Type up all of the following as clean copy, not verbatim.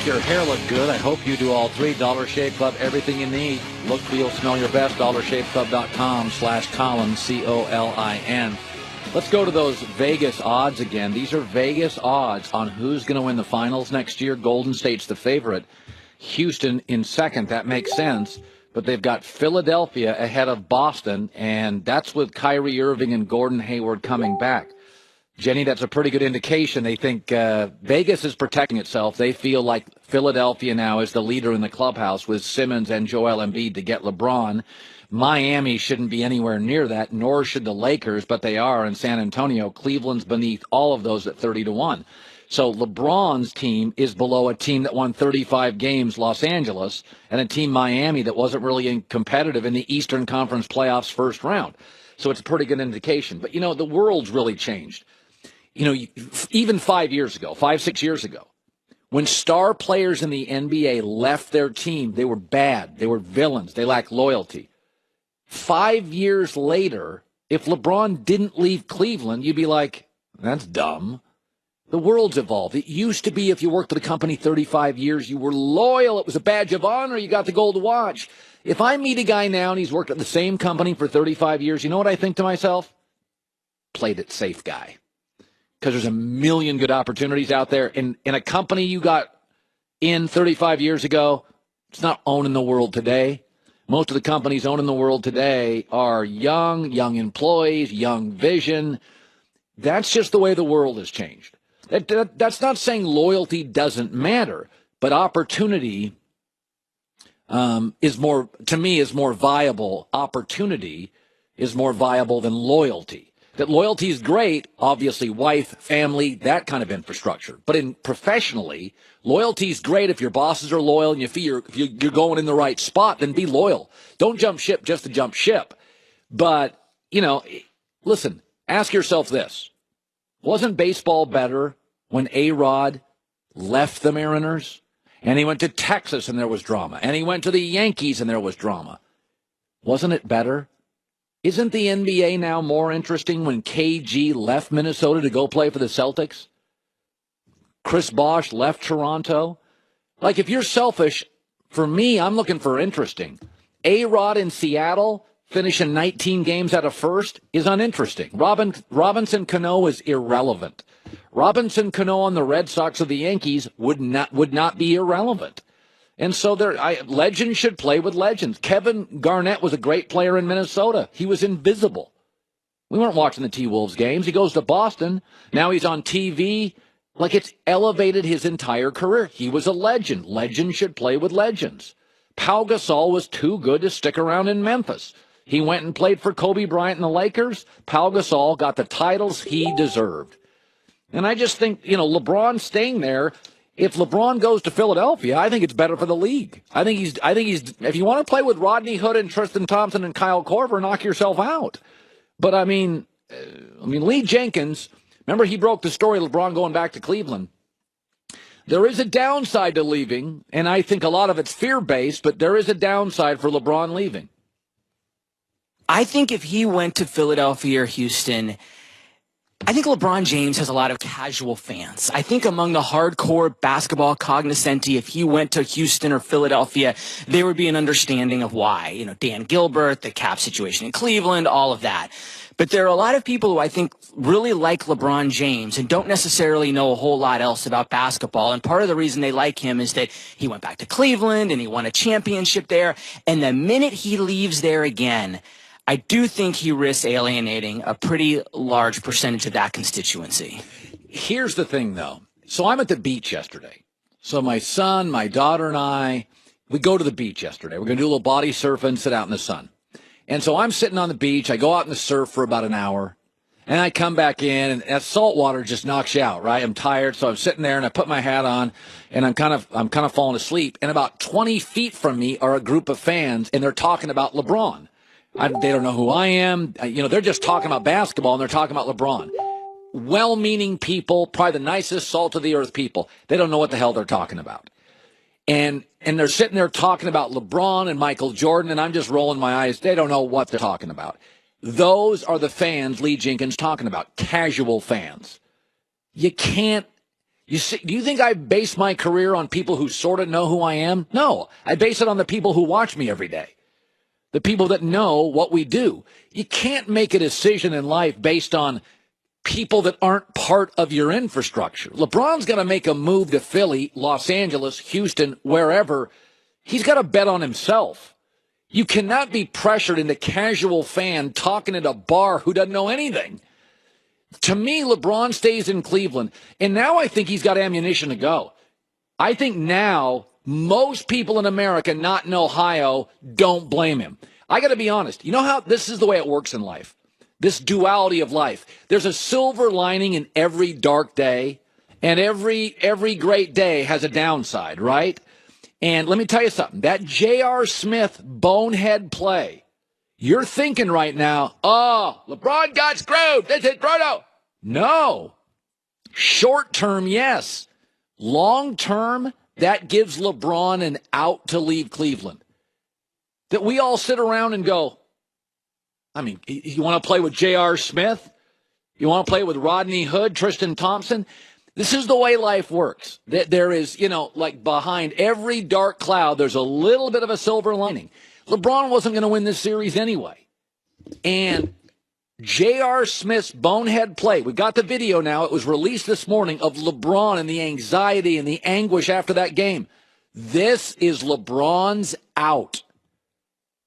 your hair look good. I hope you do all three. Dollar Shave Club, everything you need. Look, feel, smell your best. DollarShaveClub.com/Colin, Colin. Let's go to those Vegas odds again. These are Vegas odds on who's going to win the finals next year. Golden State's the favorite. Houston in second. That makes sense. But they've got Philadelphia ahead of Boston, and that's with Kyrie Irving and Gordon Hayward coming back. Jenny, that's a pretty good indication. They think Vegas is protecting itself. They feel like Philadelphia now is the leader in the clubhouse with Simmons and Joel Embiid to get LeBron. Miami shouldn't be anywhere near that, nor should the Lakers, but they are in San Antonio. Cleveland's beneath all of those at 30-1. So LeBron's team is below a team that won 35 games, Los Angeles, and a team, Miami, that wasn't really competitive in the Eastern Conference playoffs first round. So it's a pretty good indication. But, the world's really changed. Even 5 years ago, 6 years ago, when star players in the NBA left their team, they were bad. They were villains. They lacked loyalty. 5 years later, if LeBron didn't leave Cleveland, you'd be like, that's dumb. The world's evolved. It used to be if you worked at a company 35 years, you were loyal. It was a badge of honor. You got the gold watch. If I meet a guy now and he's worked at the same company for 35 years, you know what I think to myself? Played it safe, guy. Because there's a million good opportunities out there. In a company you got in 35 years ago, it's not owning the world today. Most of the companies owning the world today are young employees, young vision. That's just the way the world has changed. That's not saying loyalty doesn't matter, but opportunity is more viable. Opportunity is more viable than loyalty. That loyalty is great, obviously, wife, family, that kind of infrastructure. But professionally, loyalty is great if your bosses are loyal and you feel you're going in the right spot, then be loyal. Don't jump ship just to jump ship. But, listen, ask yourself this. Wasn't baseball better when A-Rod left the Mariners? And he went to Texas and there was drama. And he went to the Yankees and there was drama. Wasn't it better? Isn't the NBA now more interesting when KG left Minnesota to go play for the Celtics? Chris Bosh left Toronto? Like, if you're selfish, for me, I'm looking for interesting. A-Rod in Seattle finishing 19 games out of first is uninteresting. Robinson Cano is irrelevant. Robinson Cano on the Red Sox or the Yankees would not be irrelevant. And so legends should play with legends. Kevin Garnett was a great player in Minnesota. He was invisible. We weren't watching the T-Wolves games. He goes to Boston. Now he's on TV. Like, it's elevated his entire career. He was a legend. Legends should play with legends. Pau Gasol was too good to stick around in Memphis. He went and played for Kobe Bryant and the Lakers. Pau Gasol got the titles he deserved. And I just think, LeBron staying there, if LeBron goes to Philadelphia, I think it's better for the league. I think he's if you want to play with Rodney Hood and Tristan Thompson and Kyle Korver, knock yourself out. But I mean Lee Jenkins, remember he broke the story of LeBron going back to Cleveland. There is a downside to leaving, and I think a lot of it's fear-based, but there is a downside for LeBron leaving. I think if he went to Philadelphia or Houston, I think LeBron James has a lot of casual fans. I think among the hardcore basketball cognoscenti, if he went to Houston or Philadelphia, there would be an understanding of why. Dan Gilbert, the cap situation in Cleveland, all of that. But there are a lot of people who I think really like LeBron James and don't necessarily know a whole lot else about basketball. And part of the reason they like him is that he went back to Cleveland and he won a championship there. And the minute he leaves there again, I do think he risks alienating a pretty large percentage of that constituency. Here's the thing, though. So I'm at the beach yesterday. So my son, my daughter, and I, we go to the beach yesterday. We're going to do a little body surfing, sit out in the sun. And so I'm sitting on the beach. I go out in the surf for about an hour. And I come back in, and that salt water just knocks you out, right? I'm tired, so I'm sitting there, and I put my hat on, and I'm kind of falling asleep. And about 20 feet from me are a group of fans, and they're talking about LeBron. They don't know who I am. They're just talking about basketball, and they're talking about LeBron. Well-meaning people, probably the nicest salt-of-the-earth people. They don't know what the hell they're talking about. And they're sitting there talking about LeBron and Michael Jordan, and I'm just rolling my eyes. They don't know what they're talking about. Those are the fans Lee Jenkins talking about, casual fans. You can't You see, do you think I base my career on people who sort of know who I am? No, I base it on the people who watch me every day, the people that know what we do. You can't make a decision in life based on people that aren't part of your infrastructure. LeBron's going to make a move to Philly, Los Angeles, Houston, wherever. He's got to bet on himself. You cannot be pressured into casual fan talking at a bar who doesn't know anything. To me, LeBron stays in Cleveland, and now I think he's got ammunition to go. I think now most people in America, not in Ohio, don't blame him. I got to be honest. You know how this is the way it works in life, this duality of life. There's a silver lining in every dark day, and every great day has a downside, right? And let me tell you something. That J.R. Smith bonehead play, you're thinking right now, oh, LeBron got screwed. This is Bruno. No. Short term, yes. Long term, that gives LeBron an out to leave Cleveland. That we all sit around and go, I mean, you want to play with J.R. Smith? You want to play with Rodney Hood, Tristan Thompson? This is the way life works. There is, like behind every dark cloud, there's a little bit of a silver lining. LeBron wasn't going to win this series anyway. And J.R. Smith's bonehead play, we got the video now. It was released this morning of LeBron and the anxiety and the anguish after that game. This is LeBron's out.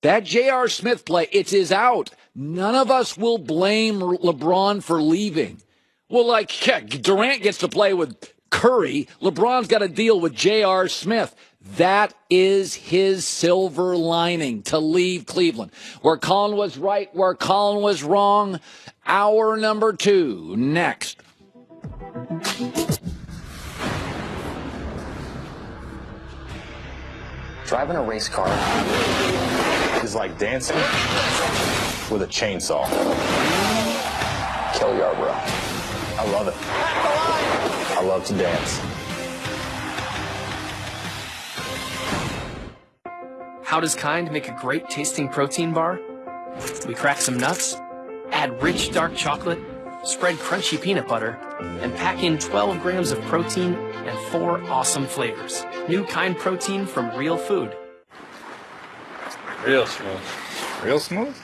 That J.R. Smith play, it's his out. None of us will blame LeBron for leaving. Well, like, yeah, Durant gets to play with Curry. LeBron's got to deal with J.R. Smith. That is his silver lining to leave Cleveland. Where Colin was right, where Colin was wrong. Hour number 2, next. Driving a race car is like dancing with a chainsaw. Kill Yarborough. I love it. I love to dance. How does Kind make a great tasting protein bar? We crack some nuts, add rich dark chocolate, spread crunchy peanut butter, and pack in 12 grams of protein and 4 awesome flavors. New Kind protein from real food. Real smooth. Real smooth?